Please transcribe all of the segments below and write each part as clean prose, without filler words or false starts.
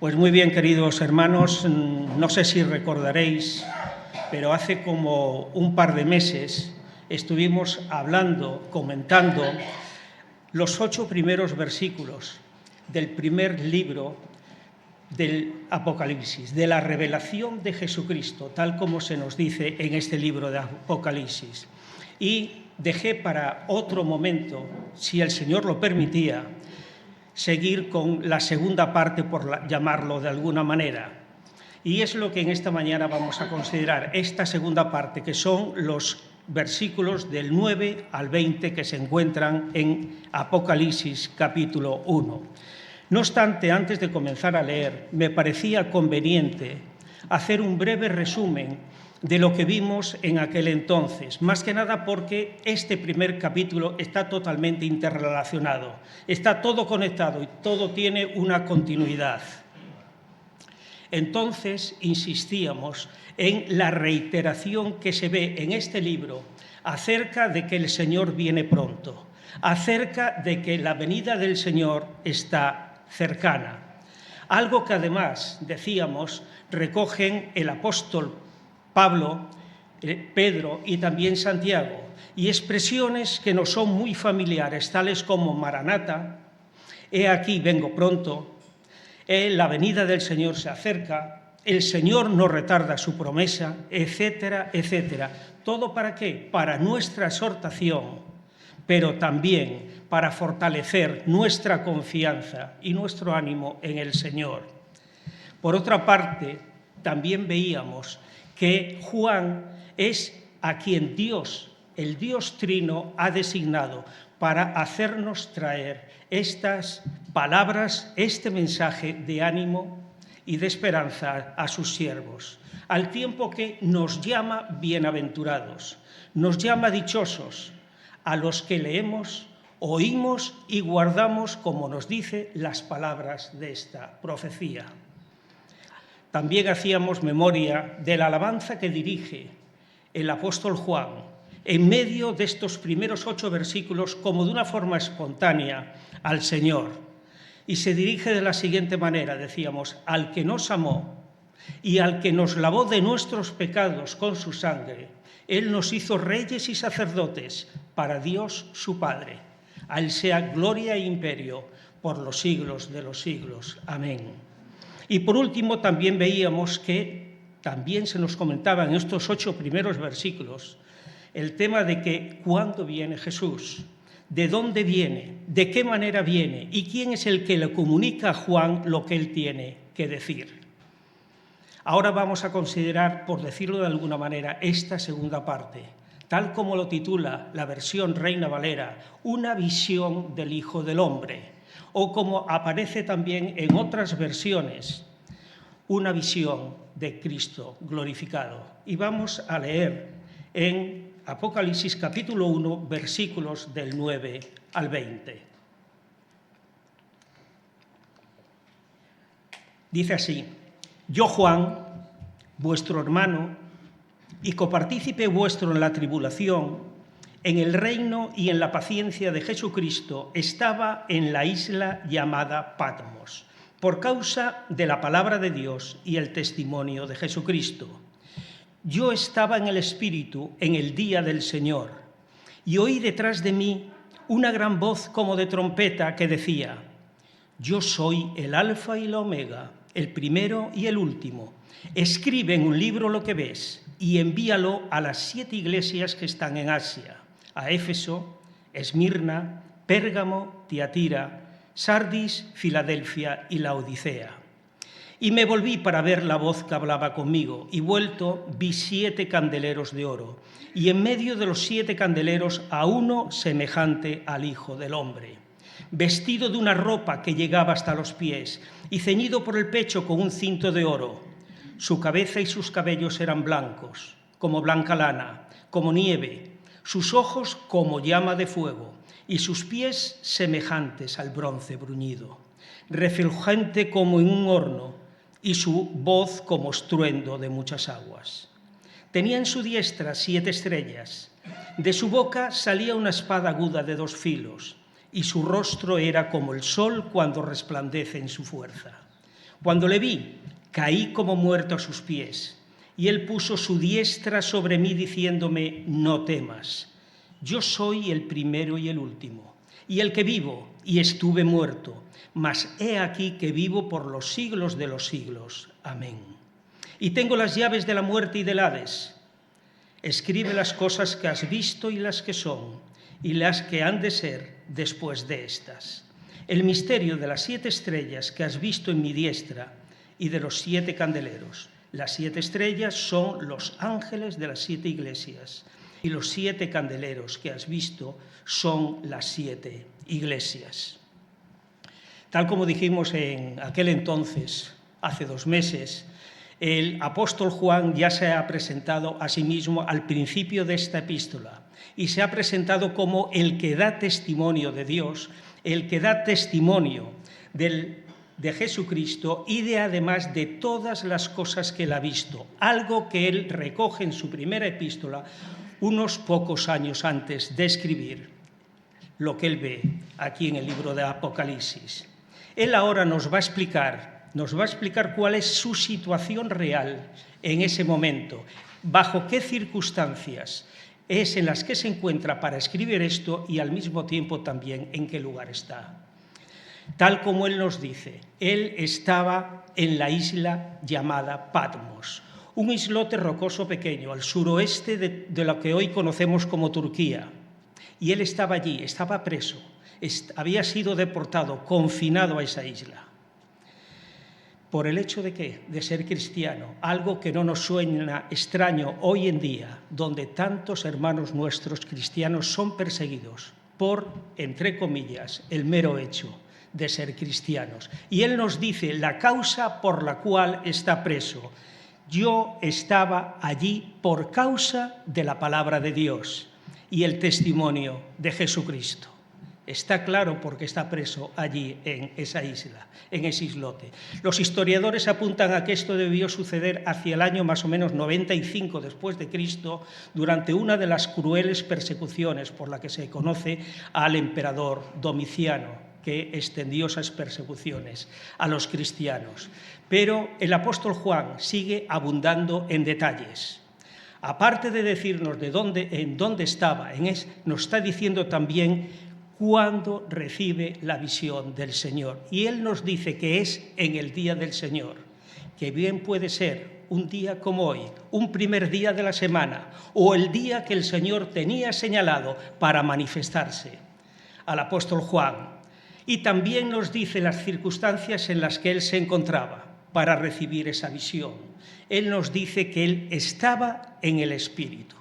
Pues muy bien, queridos hermanos, no sé si recordaréis, pero hace como un par de meses estuvimos hablando, comentando los 8 primeros versículos del primer libro del Apocalipsis, de la revelación de Jesucristo, tal como se nos dice en este libro de Apocalipsis. Y dejé para otro momento, si el Señor lo permitía, seguir con la segunda parte, por llamarlo de alguna manera. Y es lo que en esta mañana vamos a considerar, esta segunda parte, que son los versículos del 9 al 20 que se encuentran en Apocalipsis capítulo 1. No obstante, antes de comenzar a leer, me parecía conveniente hacer un breve resumen de lo que vimos en aquel entonces, más que nada porque este primer capítulo está totalmente interrelacionado, está todo conectado y todo tiene una continuidad. Entonces insistíamos en la reiteración que se ve en este libro acerca de que el Señor viene pronto, acerca de que la venida del Señor está cercana. Algo que además, decíamos, recogen el apóstol Pablo, Pedro y también Santiago, y expresiones que nos son muy familiares, tales como Maranata, he aquí, vengo pronto, la venida del Señor se acerca, el Señor no retarda su promesa, etcétera, etcétera. ¿Todo para qué? Para nuestra exhortación, pero también para fortalecer nuestra confianza y nuestro ánimo en el Señor. Por otra parte, también veíamos que Juan es a quien Dios, el Dios Trino, ha designado para hacernos traer estas palabras, este mensaje de ánimo y de esperanza a sus siervos, al tiempo que nos llama bienaventurados, nos llama dichosos a los que leemos, oímos y guardamos, como nos dice, las palabras de esta profecía. También hacíamos memoria de la alabanza que dirige el apóstol Juan en medio de estos primeros 8 versículos, como de una forma espontánea, al Señor. Y se dirige de la siguiente manera, decíamos, al que nos amó y al que nos lavó de nuestros pecados con su sangre. Él nos hizo reyes y sacerdotes para Dios su Padre. A Él sea gloria e imperio por los siglos de los siglos. Amén. Y por último, también veíamos que también se nos comentaba en estos 8 primeros versículos el tema de que cuándo viene Jesús, de dónde viene, de qué manera viene y quién es el que le comunica a Juan lo que él tiene que decir. Ahora vamos a considerar, por decirlo de alguna manera, esta segunda parte, tal como lo titula la versión Reina Valera, una visión del Hijo del Hombre, o como aparece también en otras versiones, una visión de Cristo glorificado. Y vamos a leer en Apocalipsis capítulo 1, versículos del 9 al 20. Dice así: yo, Juan, vuestro hermano y copartícipe vuestro en la tribulación, en el reino y en la paciencia de Jesucristo, estaba en la isla llamada Patmos, por causa de la palabra de Dios y el testimonio de Jesucristo. Yo estaba en el Espíritu en el día del Señor, y oí detrás de mí una gran voz como de trompeta que decía: yo soy el Alfa y la Omega, el primero y el último. Escribe en un libro lo que ves y envíalo a las 7 iglesias que están en Asia, a Éfeso, Esmirna, Pérgamo, Tiatira, Sardis, Filadelfia y Laodicea. Y me volví para ver la voz que hablaba conmigo, y vuelto vi 7 candeleros de oro, y en medio de los 7 candeleros a uno semejante al Hijo del Hombre, vestido de una ropa que llegaba hasta los pies, y ceñido por el pecho con un cinto de oro. Su cabeza y sus cabellos eran blancos, como blanca lana, como nieve, sus ojos como llama de fuego, y sus pies semejantes al bronce bruñido, refulgente como en un horno, y su voz como estruendo de muchas aguas. Tenía en su diestra 7 estrellas, de su boca salía una espada aguda de 2 filos, y su rostro era como el sol cuando resplandece en su fuerza. Cuando le vi, caí como muerto a sus pies, y él puso su diestra sobre mí diciéndome, no temas, yo soy el primero y el último, y el que vivo, y estuve muerto, mas he aquí que vivo por los siglos de los siglos. Amén. Y tengo las llaves de la muerte y del Hades. Escribe las cosas que has visto y las que son, y las que han de ser después de estas. El misterio de las 7 estrellas que has visto en mi diestra y de los 7 candeleros. Las 7 estrellas son los ángeles de las 7 iglesias, y los 7 candeleros que has visto son las 7 iglesias. Tal como dijimos en aquel entonces, hace 2 meses, el apóstol Juan ya se ha presentado a sí mismo al principio de esta epístola y se ha presentado como el que da testimonio de Dios, el que da testimonio de Jesucristo y además de todas las cosas que él ha visto, algo que él recoge en su primera epístola unos pocos años antes de escribir lo que él ve aquí en el libro de Apocalipsis. Él ahora nos va a explicar cuál es su situación real en ese momento, bajo qué circunstancias es en las que se encuentra para escribir esto y al mismo tiempo también en qué lugar está. Tal como él nos dice, él estaba en la isla llamada Patmos, un islote rocoso pequeño al suroeste de lo que hoy conocemos como Turquía. Y él estaba allí, estaba preso, había sido deportado, confinado a esa isla. ¿Por el hecho de qué? De ser cristiano, algo que no nos suena extraño hoy en día, donde tantos hermanos nuestros cristianos son perseguidos por, entre comillas, el mero hecho de ser cristianos. Y él nos dice la causa por la cual está preso. Yo estaba allí por causa de la palabra de Dios y el testimonio de Jesucristo. Está claro por qué está preso allí en esa isla, en ese islote. Los historiadores apuntan a que esto debió suceder hacia el año más o menos 95 después de Cristo, durante una de las crueles persecuciones por la que se conoce al emperador Domiciano, que extendió esas persecuciones a los cristianos. Pero el apóstol Juan sigue abundando en detalles. Aparte de decirnos en dónde estaba, nos está diciendo también cuándo recibe la visión del Señor. Y él nos dice que es en el día del Señor, que bien puede ser un día como hoy, un primer día de la semana, o el día que el Señor tenía señalado para manifestarse al apóstol Juan. Y también nos dice las circunstancias en las que él se encontraba para recibir esa visión. Él nos dice que él estaba en el Espíritu.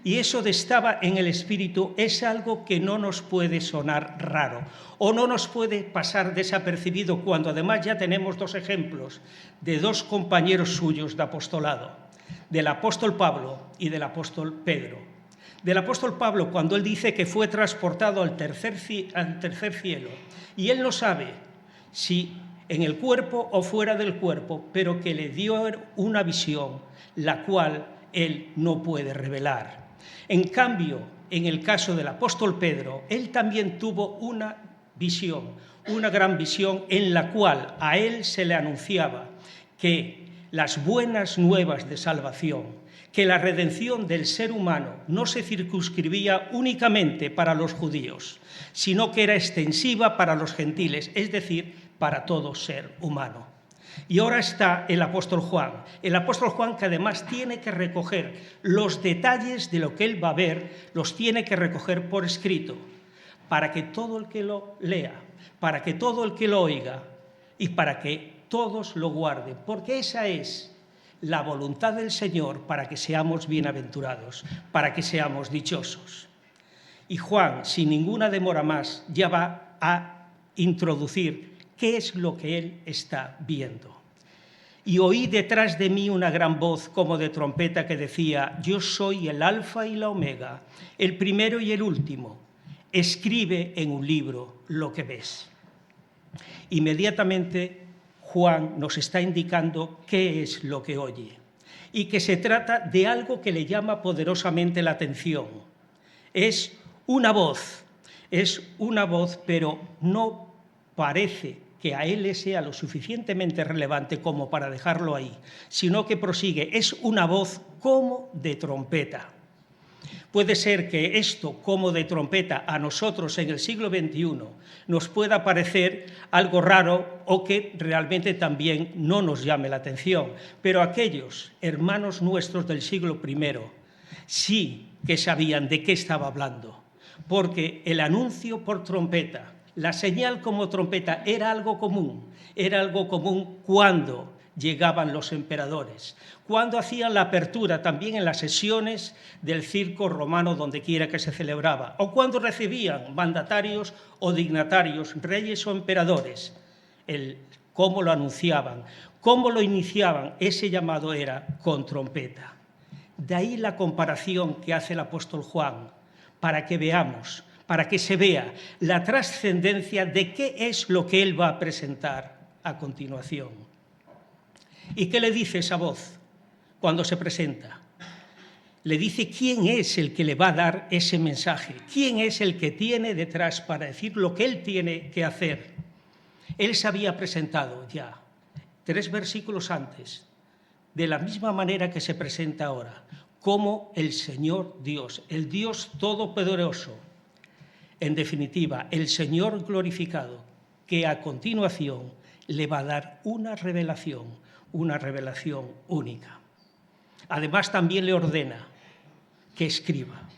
Y eso de estaba en el Espíritu es algo que no nos puede sonar raro o no nos puede pasar desapercibido cuando además ya tenemos 2 ejemplos de 2 compañeros suyos de apostolado, del apóstol Pablo y del apóstol Pedro. Del apóstol Pablo cuando él dice que fue transportado al tercer cielo y él no sabe si en el cuerpo o fuera del cuerpo, pero que le dio una visión la cual él no puede revelar. En cambio, en el caso del apóstol Pedro, él también tuvo una visión, una gran visión en la cual a él se le anunciaba que las buenas nuevas de salvación, que la redención del ser humano no se circunscribía únicamente para los judíos, sino que era extensiva para los gentiles, es decir, para todo ser humano. Y ahora está el apóstol Juan que además tiene que recoger los detalles de lo que él va a ver, los tiene que recoger por escrito, para que todo el que lo lea, para que todo el que lo oiga y para que todos lo guarden, porque esa es la voluntad del Señor para que seamos bienaventurados, para que seamos dichosos. Y Juan, sin ninguna demora más, ya va a introducir qué es lo que él está viendo. Y oí detrás de mí una gran voz como de trompeta que decía: yo soy el alfa y la omega, el primero y el último. Escribe en un libro lo que ves. Inmediatamente Juan nos está indicando qué es lo que oye y que se trata de algo que le llama poderosamente la atención. Es una voz, pero no parece que a él le sea lo suficientemente relevante como para dejarlo ahí, sino que prosigue, es una voz como de trompeta. Puede ser que esto, como de trompeta, a nosotros en el siglo XXI nos pueda parecer algo raro o que realmente también no nos llame la atención, pero aquellos hermanos nuestros del siglo I sí que sabían de qué estaba hablando, porque el anuncio por trompeta, la señal como trompeta era algo común cuando llegaban los emperadores, cuando hacían la apertura también en las sesiones del circo romano donde quiera que se celebraba, o cuando recibían mandatarios o dignatarios, reyes o emperadores, cómo lo anunciaban, cómo lo iniciaban, ese llamado era con trompeta. De ahí la comparación que hace el apóstol Juan, para que veamos, para que se vea la trascendencia de qué es lo que él va a presentar a continuación. ¿Y qué le dice esa voz cuando se presenta? Le dice quién es el que le va a dar ese mensaje, quién es el que tiene detrás para decir lo que él tiene que hacer. Él se había presentado ya 3 versículos antes, de la misma manera que se presenta ahora, como el Señor Dios, el Dios Todopoderoso. En definitiva, el Señor glorificado, que a continuación le va a dar una revelación única. Además, también le ordena que escriba.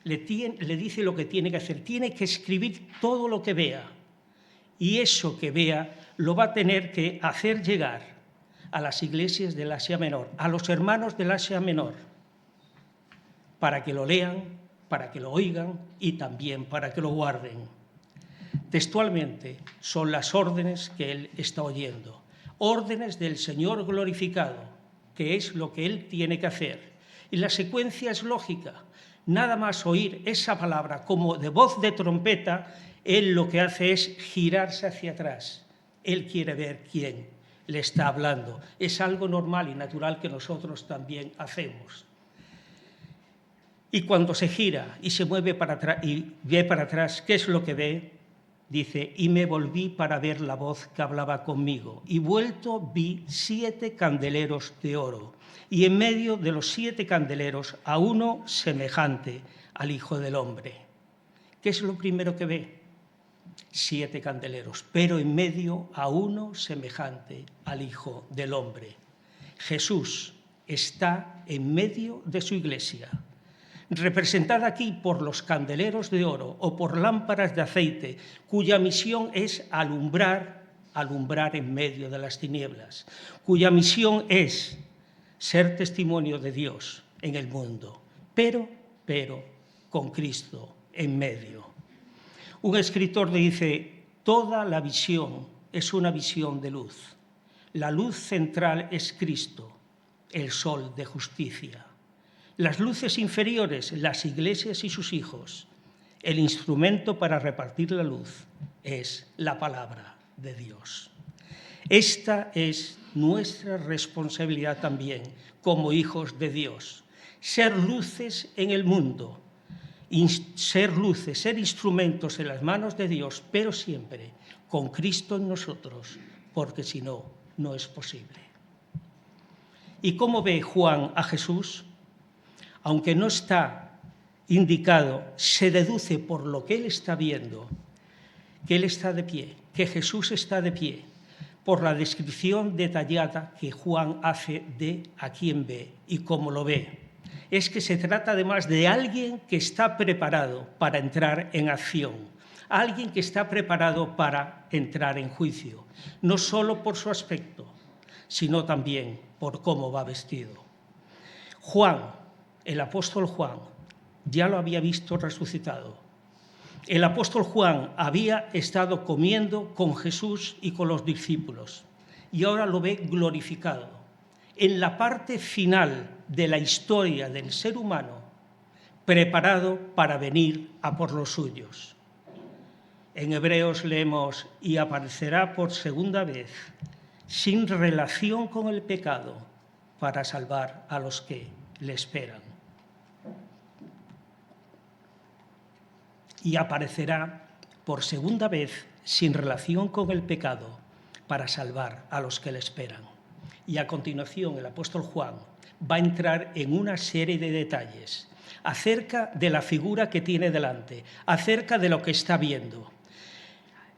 Le dice lo que tiene que hacer. Tiene que escribir todo lo que vea. Y eso que vea lo va a tener que hacer llegar a las iglesias del Asia Menor, a los hermanos del Asia Menor, para que lo lean, para que lo oigan y también para que lo guarden. Textualmente son las órdenes que él está oyendo, órdenes del Señor glorificado, que es lo que él tiene que hacer. Y la secuencia es lógica. Nada más oír esa palabra como de voz de trompeta, él lo que hace es girarse hacia atrás. Él quiere ver quién le está hablando. Es algo normal y natural que nosotros también hacemos. Y cuando se gira y se mueve para atrás y ve para atrás, ¿qué es lo que ve? Dice, y me volví para ver la voz que hablaba conmigo, y vuelto vi 7 candeleros de oro, y en medio de los 7 candeleros a uno semejante al Hijo del Hombre. ¿Qué es lo primero que ve? 7 candeleros, pero en medio a uno semejante al Hijo del Hombre. Jesús está en medio de su iglesia, representada aquí por los candeleros de oro o por lámparas de aceite, cuya misión es alumbrar en medio de las tinieblas, cuya misión es ser testimonio de Dios en el mundo, pero con Cristo en medio. Un escritor dice, toda la visión es una visión de luz. La luz central es Cristo, el sol de justicia. Las luces inferiores, las iglesias y sus hijos. El instrumento para repartir la luz es la palabra de Dios. Esta es nuestra responsabilidad también como hijos de Dios. Ser luces en el mundo, ser luces, ser instrumentos en las manos de Dios, pero siempre con Cristo en nosotros, porque si no, no es posible. ¿Y cómo ve Juan a Jesús? Aunque no está indicado, se deduce por lo que él está viendo, que él está de pie, que Jesús está de pie, por la descripción detallada que Juan hace de a quién ve y cómo lo ve. Es que se trata además de alguien que está preparado para entrar en acción, alguien que está preparado para entrar en juicio, no solo por su aspecto, sino también por cómo va vestido. Juan, el apóstol Juan, ya lo había visto resucitado. El apóstol Juan había estado comiendo con Jesús y con los discípulos y ahora lo ve glorificado. En la parte final de la historia del ser humano, preparado para venir a por los suyos. En Hebreos leemos, y aparecerá por segunda vez, sin relación con el pecado, para salvar a los que le esperan. Y aparecerá por segunda vez sin relación con el pecado para salvar a los que le esperan. Y a continuación el apóstol Juan va a entrar en una serie de detalles acerca de la figura que tiene delante, acerca de lo que está viendo.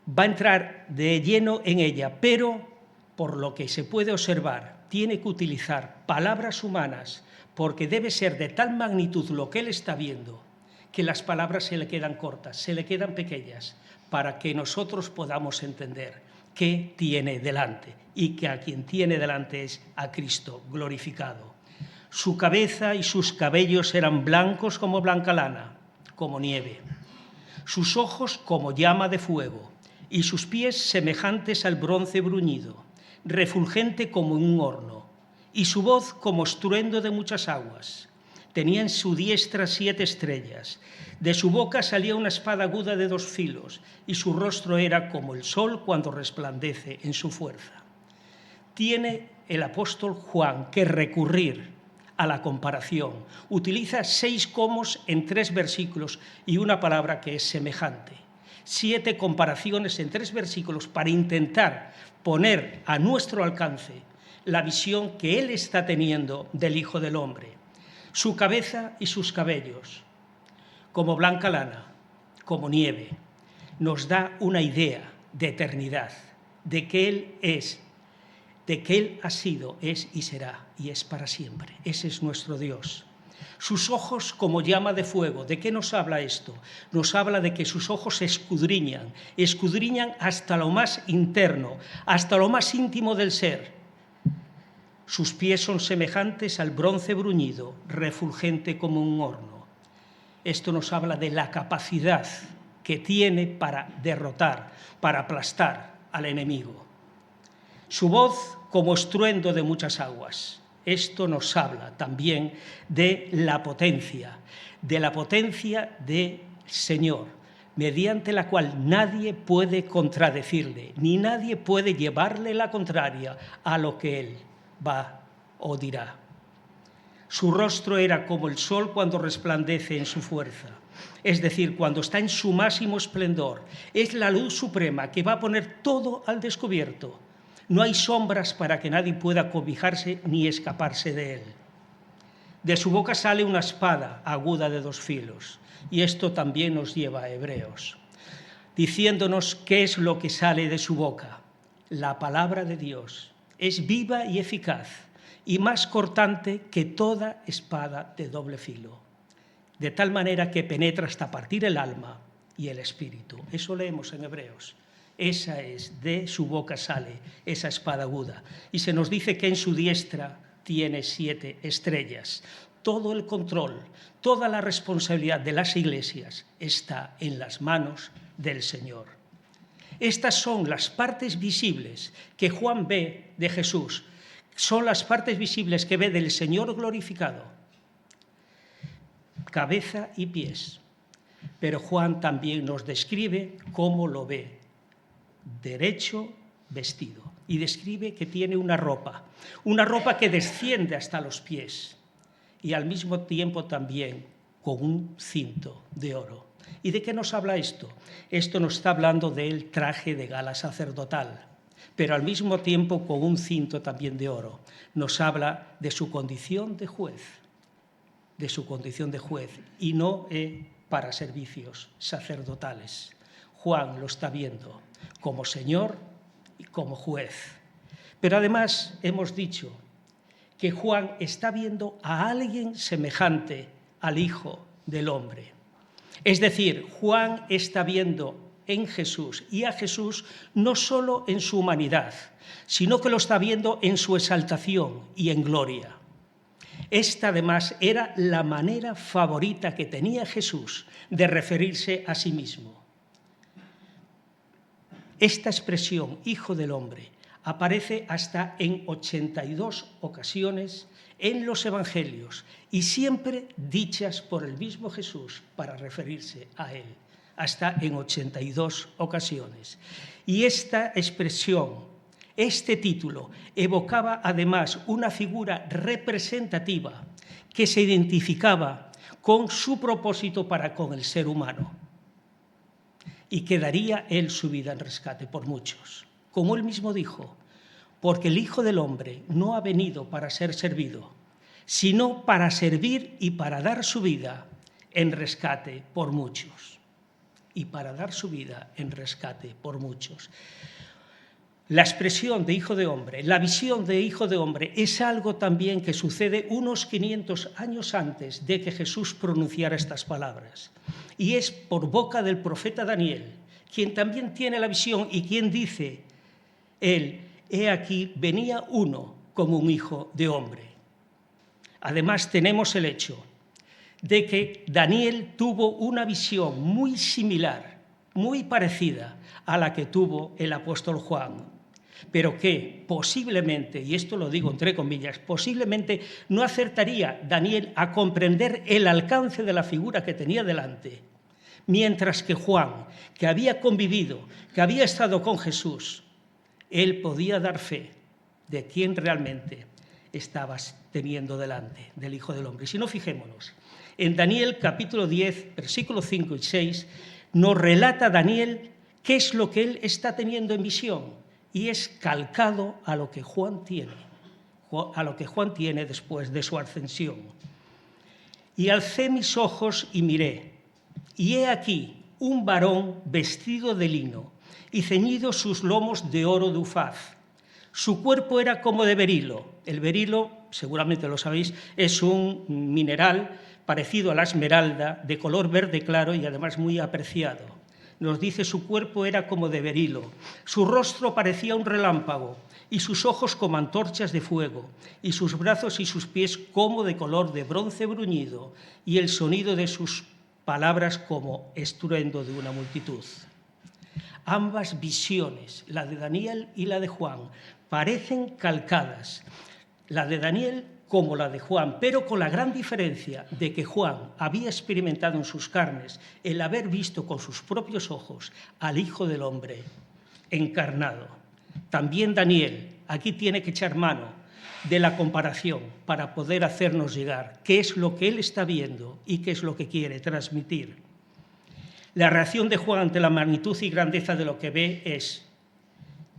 Va a entrar de lleno en ella, pero por lo que se puede observar, tiene que utilizar palabras humanas porque debe ser de tal magnitud lo que él está viendo que las palabras se le quedan cortas, se le quedan pequeñas, para que nosotros podamos entender qué tiene delante y que a quien tiene delante es a Cristo glorificado. Su cabeza y sus cabellos eran blancos como blanca lana, como nieve. Sus ojos como llama de fuego y sus pies semejantes al bronce bruñido, refulgente como un horno, y su voz como estruendo de muchas aguas. Tenía en su diestra 7 estrellas. De su boca salía una espada aguda de 2 filos, y su rostro era como el sol cuando resplandece en su fuerza. Tiene el apóstol Juan que recurrir a la comparación. Utiliza 6 comos en 3 versículos y una palabra que es semejante. 7 comparaciones en 3 versículos para intentar poner a nuestro alcance la visión que él está teniendo del Hijo del Hombre. Su cabeza y sus cabellos, como blanca lana, como nieve, nos da una idea de eternidad, de que Él es, de que Él ha sido, es y será, y es para siempre. Ese es nuestro Dios. Sus ojos como llama de fuego. ¿De qué nos habla esto? Nos habla de que sus ojos escudriñan hasta lo más interno, hasta lo más íntimo del ser. Sus pies son semejantes al bronce bruñido, refulgente como un horno. Esto nos habla de la capacidad que tiene para derrotar, para aplastar al enemigo. Su voz como estruendo de muchas aguas. Esto nos habla también de la potencia del Señor, mediante la cual nadie puede contradecirle, ni nadie puede llevarle la contraria a lo que Él va o dirá. Su rostro era como el sol cuando resplandece en su fuerza, es decir, cuando está en su máximo esplendor. Es la luz suprema que va a poner todo al descubierto. No hay sombras para que nadie pueda cobijarse ni escaparse de él. De su boca sale una espada aguda de 2 filos, y esto también nos lleva a Hebreos, diciéndonos qué es lo que sale de su boca. La palabra de Dios es viva y eficaz, y más cortante que toda espada de doble filo, de tal manera que penetra hasta partir el alma y el espíritu. Eso leemos en Hebreos. Esa es, de su boca sale esa espada aguda. Y se nos dice que en su diestra tiene 7 estrellas. Todo el control, toda la responsabilidad de las iglesias está en las manos del Señor. Estas son las partes visibles que Juan ve de Jesús. Son las partes visibles que ve del Señor glorificado. Cabeza y pies. Pero Juan también nos describe cómo lo ve. Derecho, vestido. Y describe que tiene una ropa que desciende hasta los pies. Y al mismo tiempo también con un cinto de oro. ¿Y de qué nos habla esto? Esto nos está hablando del traje de gala sacerdotal, pero al mismo tiempo con un cinto también de oro. Nos habla de su condición de juez, y no para servicios sacerdotales. Juan lo está viendo como Señor y como juez. Pero además hemos dicho que Juan está viendo a alguien semejante al Hijo del Hombre. Es decir, Juan está viendo en Jesús y a Jesús no solo en su humanidad, sino que lo está viendo en su exaltación y en gloria. Esta además era la manera favorita que tenía Jesús de referirse a sí mismo. Esta expresión, Hijo del Hombre, aparece hasta en 82 ocasiones en los Evangelios y siempre dichas por el mismo Jesús para referirse a él, hasta en 82 ocasiones. Y esta expresión, este título, evocaba además una figura representativa que se identificaba con su propósito para con el ser humano y que daría él su vida en rescate por muchos, como él mismo dijo, porque el Hijo del Hombre no ha venido para ser servido, sino para servir y para dar su vida en rescate por muchos. Y para dar su vida en rescate por muchos. La expresión de Hijo de Hombre, la visión de Hijo de Hombre es algo también que sucede unos 500 años antes de que Jesús pronunciara estas palabras. Y es por boca del profeta Daniel, quien también tiene la visión y quien dice, él, he aquí, venía uno como un hijo de hombre. Además tenemos el hecho de que Daniel tuvo una visión muy similar, muy parecida a la que tuvo el apóstol Juan, pero que posiblemente, y esto lo digo entre comillas, posiblemente no acertaría Daniel a comprender el alcance de la figura que tenía delante, mientras que Juan, que había convivido, que había estado con Jesús, él podía dar fe de quién realmente estabas teniendo delante, del Hijo del Hombre. Si no, fijémonos. En Daniel capítulo 10, versículos 5 y 6, nos relata Daniel qué es lo que él está teniendo en visión, y es calcado a lo que Juan tiene después de su ascensión. Y alcé mis ojos y miré, y he aquí un varón vestido de lino y ceñidos sus lomos de oro de Ufaz. Su cuerpo era como de berilo. El berilo, seguramente lo sabéis, es un mineral parecido a la esmeralda, de color verde claro y además muy apreciado. Nos dice, su cuerpo era como de berilo, su rostro parecía un relámpago, y sus ojos como antorchas de fuego, y sus brazos y sus pies como de color de bronce bruñido, y el sonido de sus palabras como estruendo de una multitud. Ambas visiones, la de Daniel y la de Juan, parecen calcadas. La de Daniel como la de Juan, pero con la gran diferencia de que Juan había experimentado en sus carnes el haber visto con sus propios ojos al Hijo del Hombre encarnado. También Daniel aquí tiene que echar mano de la comparación para poder hacernos llegar qué es lo que él está viendo y qué es lo que quiere transmitir. La reacción de Juan ante la magnitud y grandeza de lo que ve es: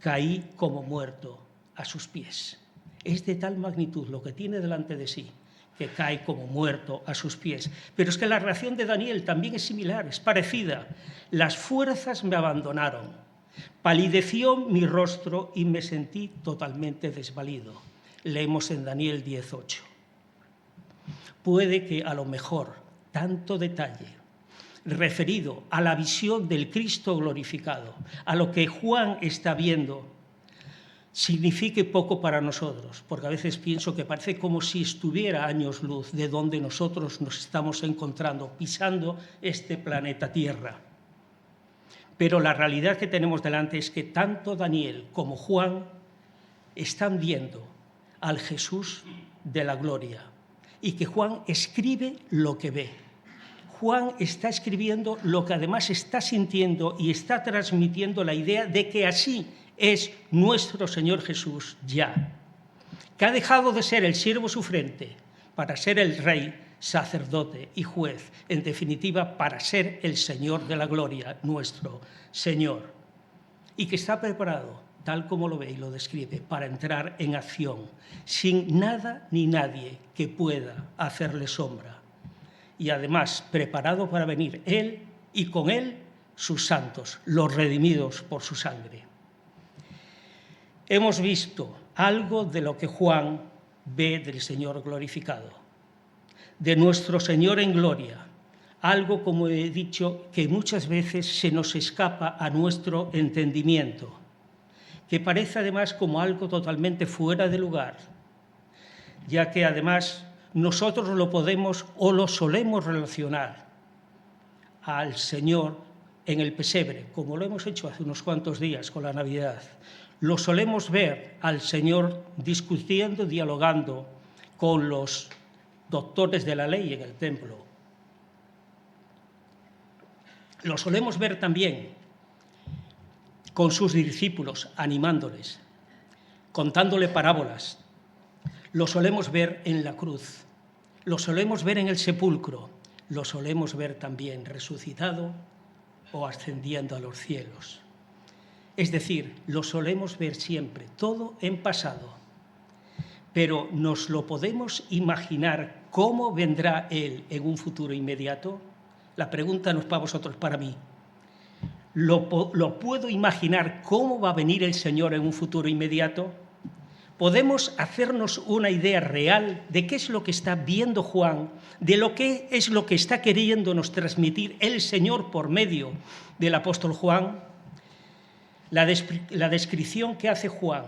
caí como muerto a sus pies. Es de tal magnitud lo que tiene delante de sí que cae como muerto a sus pies. Pero es que la reacción de Daniel también es similar, es parecida. Las fuerzas me abandonaron, palideció mi rostro y me sentí totalmente desvalido. Leemos en Daniel 10:8. Puede que a lo mejor tanto detalle referido a la visión del Cristo glorificado, a lo que Juan está viendo, signifique poco para nosotros, porque a veces pienso que parece como si estuviera a años luz de donde nosotros nos estamos encontrando, pisando este planeta Tierra. Pero la realidad que tenemos delante es que tanto Daniel como Juan están viendo al Jesús de la gloria, y que Juan escribe lo que ve. Juan está escribiendo lo que además está sintiendo y está transmitiendo la idea de que así es nuestro Señor Jesús ya, que ha dejado de ser el siervo sufriente para ser el rey, sacerdote y juez, en definitiva para ser el Señor de la gloria, nuestro Señor, y que está preparado, tal como lo ve y lo describe, para entrar en acción, sin nada ni nadie que pueda hacerle sombra, y además preparado para venir Él y con Él sus santos, los redimidos por su sangre. Hemos visto algo de lo que Juan ve del Señor glorificado, de nuestro Señor en gloria, algo, como he dicho, que muchas veces se nos escapa a nuestro entendimiento, que parece además como algo totalmente fuera de lugar, ya que además nosotros lo podemos o lo solemos relacionar al Señor en el pesebre, como lo hemos hecho hace unos cuantos días con la Navidad. Lo solemos ver al Señor discutiendo, dialogando con los doctores de la ley en el templo. Lo solemos ver también con sus discípulos, animándoles, contándole parábolas. Lo solemos ver en la cruz, lo solemos ver en el sepulcro, lo solemos ver también resucitado o ascendiendo a los cielos. Es decir, lo solemos ver siempre, todo en pasado. Pero ¿nos lo podemos imaginar cómo vendrá Él en un futuro inmediato? La pregunta no es para vosotros, para mí. ¿Lo puedo imaginar cómo va a venir el Señor en un futuro inmediato? ¿Podemos hacernos una idea real de qué es lo que está viendo Juan, de lo que es lo que está queriéndonos transmitir el Señor por medio del apóstol Juan? La descripción que hace Juan,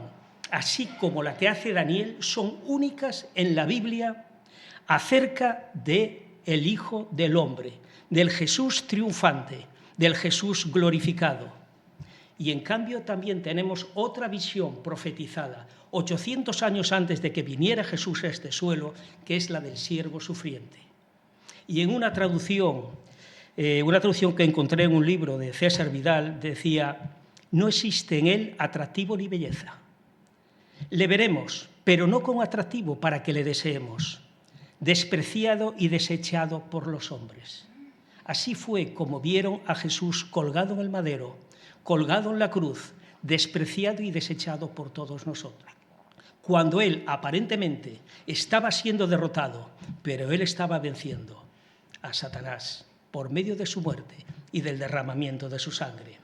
así como la que hace Daniel, son únicas en la Biblia acerca del Hijo del Hombre, del Jesús triunfante, del Jesús glorificado. Y en cambio también tenemos otra visión profetizada, 800 años antes de que viniera Jesús a este suelo, que es la del siervo sufriente. Y en una traducción que encontré en un libro de César Vidal, decía: no existe en él atractivo ni belleza. Le veremos, pero no como atractivo para que le deseemos, despreciado y desechado por los hombres. Así fue como vieron a Jesús colgado en el madero, colgado en la cruz, despreciado y desechado por todos nosotros. Cuando Él aparentemente estaba siendo derrotado, pero Él estaba venciendo a Satanás por medio de su muerte y del derramamiento de su sangre.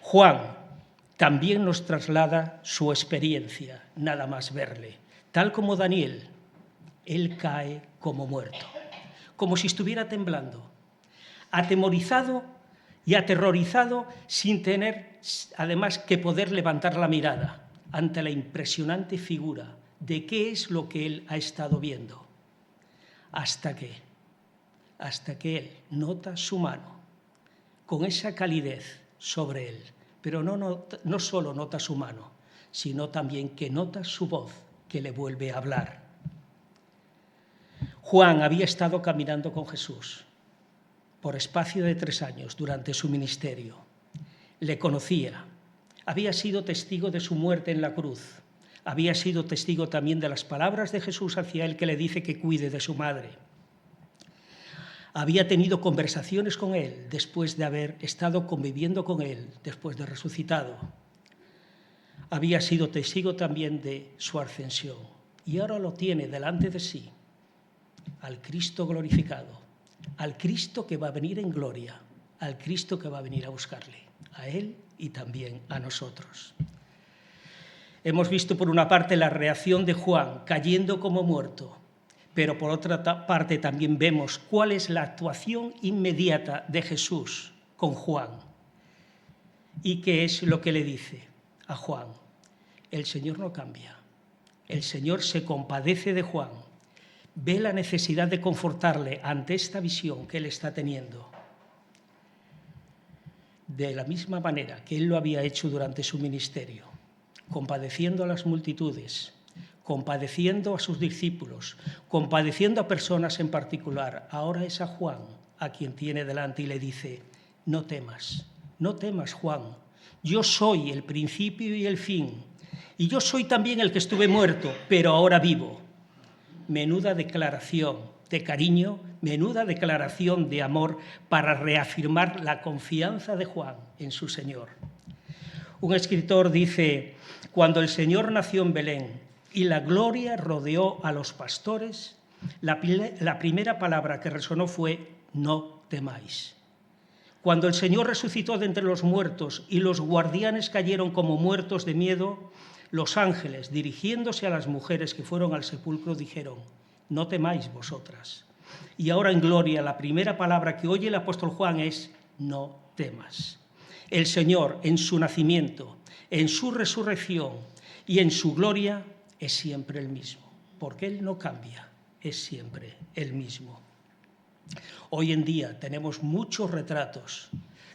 Juan también nos traslada su experiencia, nada más verle. Tal como Daniel, Él cae como muerto, como si estuviera temblando, atemorizado y aterrorizado, sin tener además que poder levantar la mirada ante la impresionante figura de qué es lo que él ha estado viendo. Hasta que él nota su mano con esa calidez sobre él, pero no solo nota su mano, sino también que nota su voz que le vuelve a hablar. Juan había estado caminando con Jesús por espacio de 3 años durante su ministerio. Le conocía, había sido testigo de su muerte en la cruz, había sido testigo también de las palabras de Jesús hacia él que le dice que cuide de su madre. Había tenido conversaciones con él después de haber estado conviviendo con él, después de resucitado. Había sido testigo también de su ascensión y ahora lo tiene delante de sí, al Cristo glorificado, al Cristo que va a venir en gloria, al Cristo que va a venir a buscarle, a él y también a nosotros. Hemos visto por una parte la reacción de Juan cayendo como muerto, pero por otra parte también vemos cuál es la actuación inmediata de Jesús con Juan. ¿Y qué es lo que le dice a Juan? El Señor no cambia, el Señor se compadece de Juan, ve la necesidad de confortarle ante esta visión que él está teniendo. De la misma manera que él lo había hecho durante su ministerio, compadeciendo a las multitudes, compadeciendo a sus discípulos, compadeciendo a personas en particular, ahora es a Juan a quien tiene delante y le dice: no temas Juan, yo soy el principio y el fin, y yo soy también el que estuve muerto, pero ahora vivo. Menuda declaración de cariño, menuda declaración de amor para reafirmar la confianza de Juan en su Señor. Un escritor dice: cuando el Señor nació en Belén y la gloria rodeó a los pastores, la primera palabra que resonó fue: no temáis. Cuando el Señor resucitó de entre los muertos y los guardianes cayeron como muertos de miedo, los ángeles, dirigiéndose a las mujeres que fueron al sepulcro, dijeron: no temáis vosotras. Y ahora en gloria la primera palabra que oye el apóstol Juan es: no temas. El Señor en su nacimiento, en su resurrección y en su gloria es siempre el mismo, porque Él no cambia, es siempre el mismo. Hoy en día tenemos muchos retratos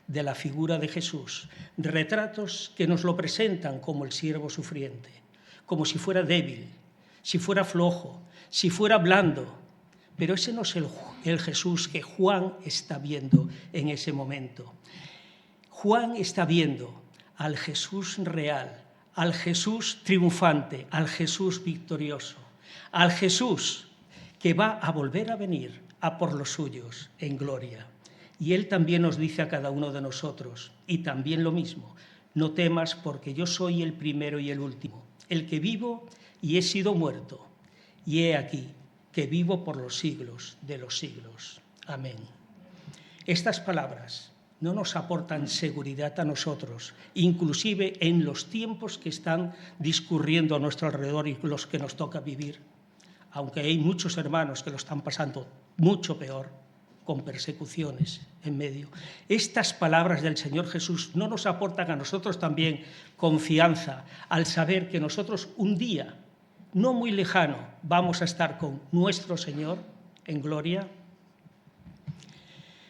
de la figura de Jesús, retratos que nos lo presentan como el siervo sufriente, como si fuera débil, si fuera flojo, si fuera blando, pero ese no es el Jesús que Juan está viendo en ese momento. Juan está viendo al Jesús real, al Jesús triunfante, al Jesús victorioso, al Jesús que va a volver a venir a por los suyos en gloria. Y Él también nos dice a cada uno de nosotros, y también lo mismo: no temas, porque yo soy el primero y el último, el que vivo y he sido muerto, y he aquí que vivo por los siglos de los siglos. Amén. Estas palabras no nos aportan seguridad a nosotros, inclusive en los tiempos que están discurriendo a nuestro alrededor y los que nos toca vivir, aunque hay muchos hermanos que lo están pasando mucho peor, con persecuciones en medio. Estas palabras del Señor Jesús no nos aportan a nosotros también confianza al saber que nosotros un día, no muy lejano, vamos a estar con nuestro Señor en gloria.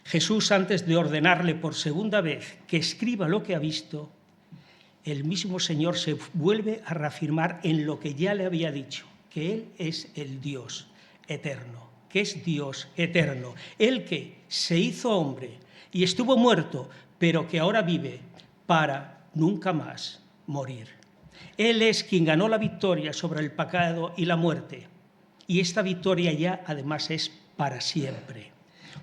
Jesús, antes de ordenarle por segunda vez que escriba lo que ha visto, el mismo Señor se vuelve a reafirmar en lo que ya le había dicho, que Él es el Dios eterno, que es Dios eterno, el que se hizo hombre y estuvo muerto, pero que ahora vive para nunca más morir. Él es quien ganó la victoria sobre el pecado y la muerte, y esta victoria ya además es para siempre.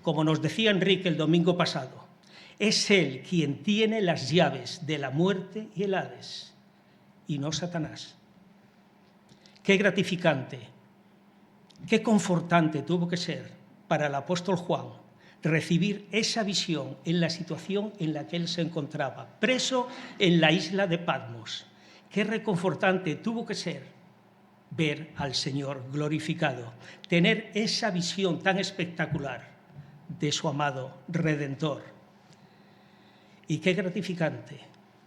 Como nos decía Enrique el domingo pasado, es Él quien tiene las llaves de la muerte y el Hades, y no Satanás. Qué gratificante, qué confortante tuvo que ser para el apóstol Juan recibir esa visión en la situación en la que él se encontraba, preso en la isla de Patmos. Qué reconfortante tuvo que ser ver al Señor glorificado, tener esa visión tan espectacular de su amado Redentor. Y qué gratificante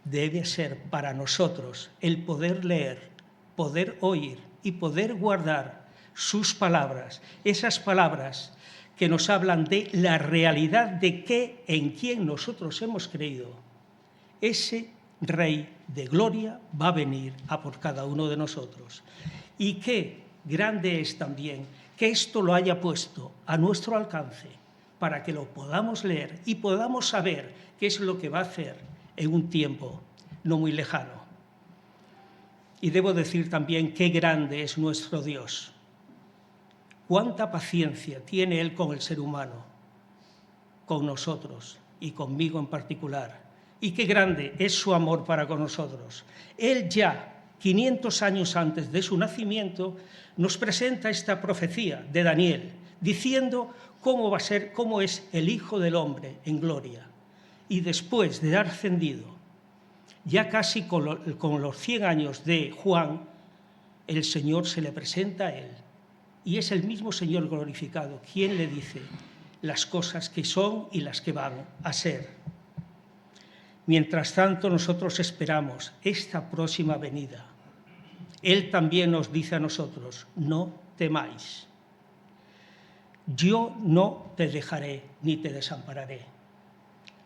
debe ser para nosotros el poder leer, poder oír y poder guardar sus palabras, esas palabras que nos hablan de la realidad de que en quien nosotros hemos creído, ese Rey de gloria va a venir a por cada uno de nosotros. Y qué grande es también que esto lo haya puesto a nuestro alcance para que lo podamos leer y podamos saber qué es lo que va a hacer en un tiempo no muy lejano. Y debo decir también qué grande es nuestro Dios. Cuánta paciencia tiene Él con el ser humano, con nosotros y conmigo en particular. Y qué grande es su amor para con nosotros. Él ya, 500 años antes de su nacimiento, nos presenta esta profecía de Daniel, diciendo cómo va a ser, cómo es el Hijo del Hombre en gloria. Y después de dar ascendido, ya casi con los 100 años de Juan, el Señor se le presenta a él. Y es el mismo Señor glorificado quien le dice las cosas que son y las que van a ser. Mientras tanto, nosotros esperamos esta próxima venida. Él también nos dice a nosotros, no temáis. Yo no te dejaré ni te desampararé.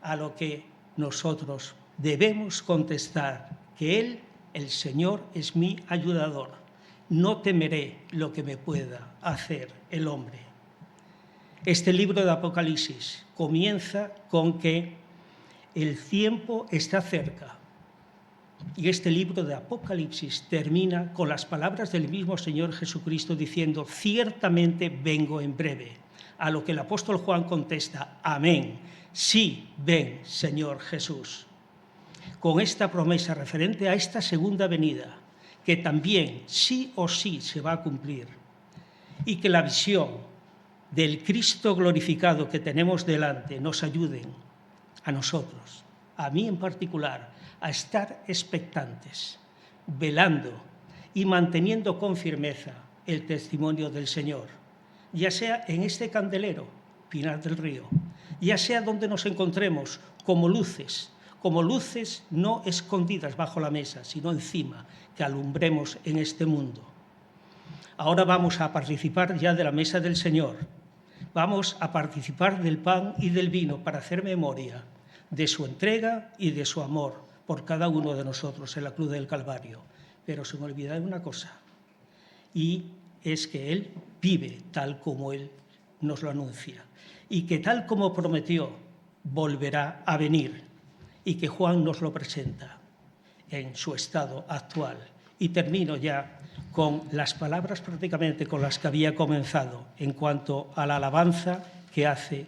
A lo que nosotros debemos contestar que Él, el Señor, es mi ayudador. No temeré lo que me pueda hacer el hombre. Este libro de Apocalipsis comienza con que el tiempo está cerca. Y este libro de Apocalipsis termina con las palabras del mismo Señor Jesucristo diciendo, ciertamente vengo en breve. A lo que el apóstol Juan contesta, amén, sí, ven, Señor Jesús. Con esta promesa referente a esta segunda venida, que también sí o sí se va a cumplir, y que la visión del Cristo glorificado que tenemos delante nos ayuden a nosotros, a mí en particular, a estar expectantes, velando y manteniendo con firmeza el testimonio del Señor, ya sea en este candelero, Pinar del Río, ya sea donde nos encontremos como luces no escondidas bajo la mesa, sino encima, que alumbremos en este mundo. Ahora vamos a participar ya de la mesa del Señor. Vamos a participar del pan y del vino para hacer memoria de su entrega y de su amor por cada uno de nosotros en la cruz del Calvario. Pero se me olvida una cosa, y es que Él vive tal como Él nos lo anuncia, y que tal como prometió, volverá a venir, y que Juan nos lo presenta en su estado actual. Y termino ya con las palabras prácticamente con las que había comenzado en cuanto a la alabanza que hace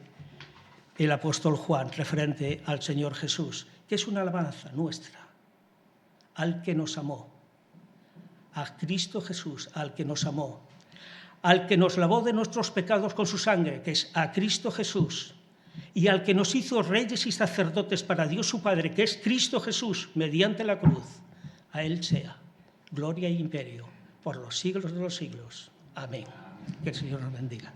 el apóstol Juan referente al Señor Jesús, que es una alabanza nuestra, al que nos amó, a Cristo Jesús, al que nos amó, al que nos lavó de nuestros pecados con su sangre, que es a Cristo Jesús, y al que nos hizo reyes y sacerdotes para Dios su Padre, que es Cristo Jesús, mediante la cruz, a Él sea gloria y imperio por los siglos de los siglos. Amén. Que el Señor nos bendiga.